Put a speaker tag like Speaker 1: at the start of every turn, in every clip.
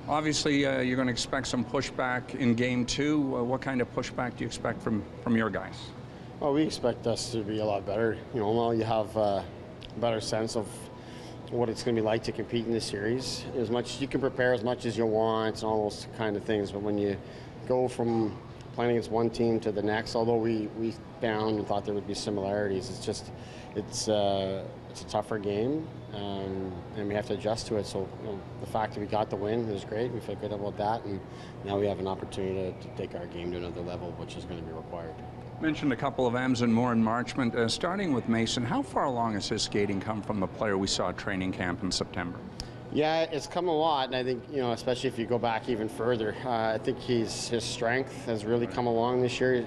Speaker 1: Obviously, you're going to expect some pushback in Game 2. What kind of pushback do you expect from your guys?
Speaker 2: Well, we expect us to be a lot better. Now you have a better sense of what it's going to be like to compete in this series. As much you can prepare as much as you want and all those kind of things, but when you go from playing against one team to the next, although we found and thought there would be similarities, it's a tougher game, and we have to adjust to it. So the fact that we got the win is great. We feel good about that, and now we have an opportunity to take our game to another level, which is going to be required.
Speaker 1: Mentioned a couple of M's and more in Marchment. Starting with Mason, how far along has his skating come from the player we saw at training camp in September?
Speaker 2: Yeah, it's come a lot, and I think, especially if you go back even further, I think his strength has really come along this year.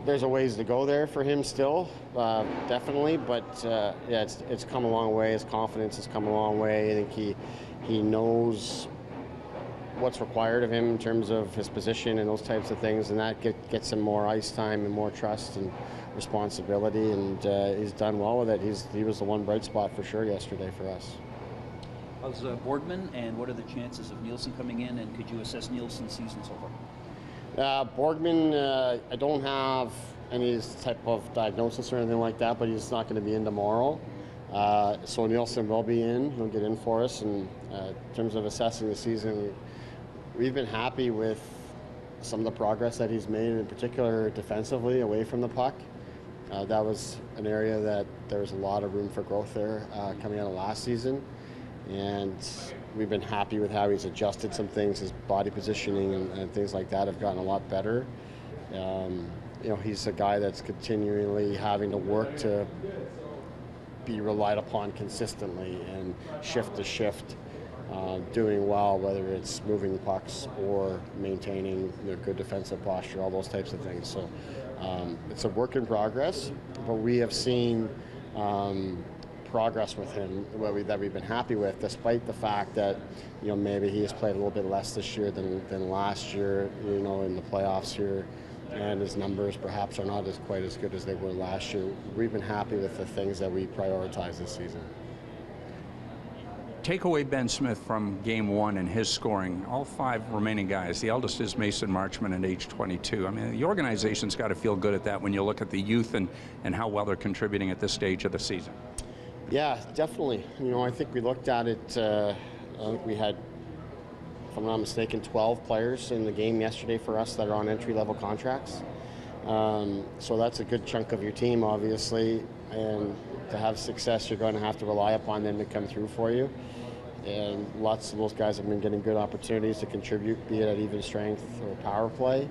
Speaker 2: There's a ways to go there for him still, definitely, but yeah, it's come a long way. His confidence has come a long way. I think he knows what's required of him in terms of his position and those types of things, and that gets him more ice time and more trust and responsibility, and he's done well with it. He was the one bright spot for sure yesterday for us.
Speaker 3: How's Borgman, and what are the chances of Neilson coming in, and could you assess Neilson's season so far?
Speaker 2: Borgman, I don't have any type of diagnosis or anything like that, but he's not going to be in tomorrow. So Neilson will be in. He'll get in for us. And in terms of assessing the season, we've been happy with some of the progress that he's made, in particular defensively away from the puck. That was an area that there was a lot of room for growth there coming out of last season. And we've been happy with how he's adjusted some things. His body positioning and things like that have gotten a lot better. He's a guy that's continually having to work to be relied upon consistently and shift to shift, doing well, whether it's moving the pucks or maintaining good defensive posture, all those types of things. So it's a work in progress, but we have seen progress with him that we've been happy with, despite the fact that maybe he has played a little bit less this year than last year, in the playoffs here, and his numbers perhaps are not quite as good as they were last year. We've been happy with the things that we prioritize this season.
Speaker 1: Take away Ben Smith from Game 1 and his scoring. All 5 remaining guys, the eldest is Mason Marchment at age 22. I mean, the organization's got to feel good at that when you look at the youth and how well they're contributing at this stage of the season.
Speaker 2: Yeah, definitely. I think we looked at it, I think we had, if I'm not mistaken, 12 players in the game yesterday for us that are on entry-level contracts. So that's a good chunk of your team, obviously, and to have success, you're going to have to rely upon them to come through for you. And lots of those guys have been getting good opportunities to contribute, be it at even strength or power play.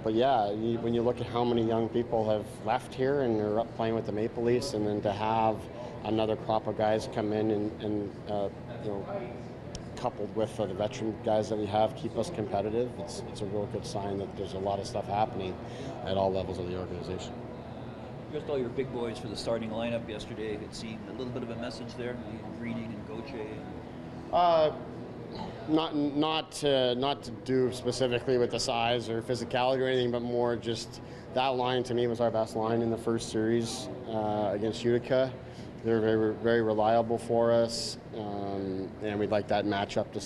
Speaker 2: But yeah, when you look at how many young people have left here and are up playing with the Maple Leafs, and then to have another crop of guys come in and coupled with the veteran guys that we have keep us competitive, it's a real good sign that there's a lot of stuff happening at all levels of the organization.
Speaker 3: Just all your big boys for the starting lineup yesterday. It seemed a little bit of a message there, Greeting and Gauthier.
Speaker 2: Not to do specifically with the size or physicality or anything, but more just that line to me was our best line in the first series against Utica. They're very, very reliable for us, and we'd like that matchup to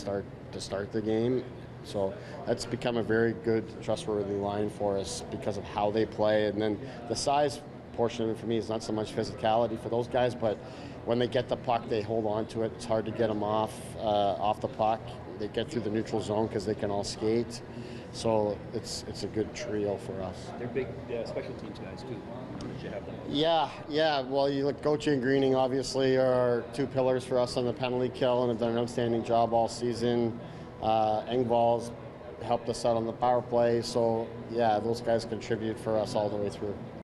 Speaker 2: start the game. So that's become a very good, trustworthy line for us because of how they play. And then the size portion of it for me is not so much physicality for those guys, but when they get the puck, they hold on to it. It's hard to get them off the puck. They get through the neutral zone because they can all skate. So it's a good trio for us.
Speaker 3: They're big special teams guys too. You have them.
Speaker 2: Yeah. Well, you look, Gauthier and Greening obviously are 2 pillars for us on the penalty kill and have done an outstanding job all season. Engvall's helped us out on the power play. So yeah, those guys contribute for us all the way through.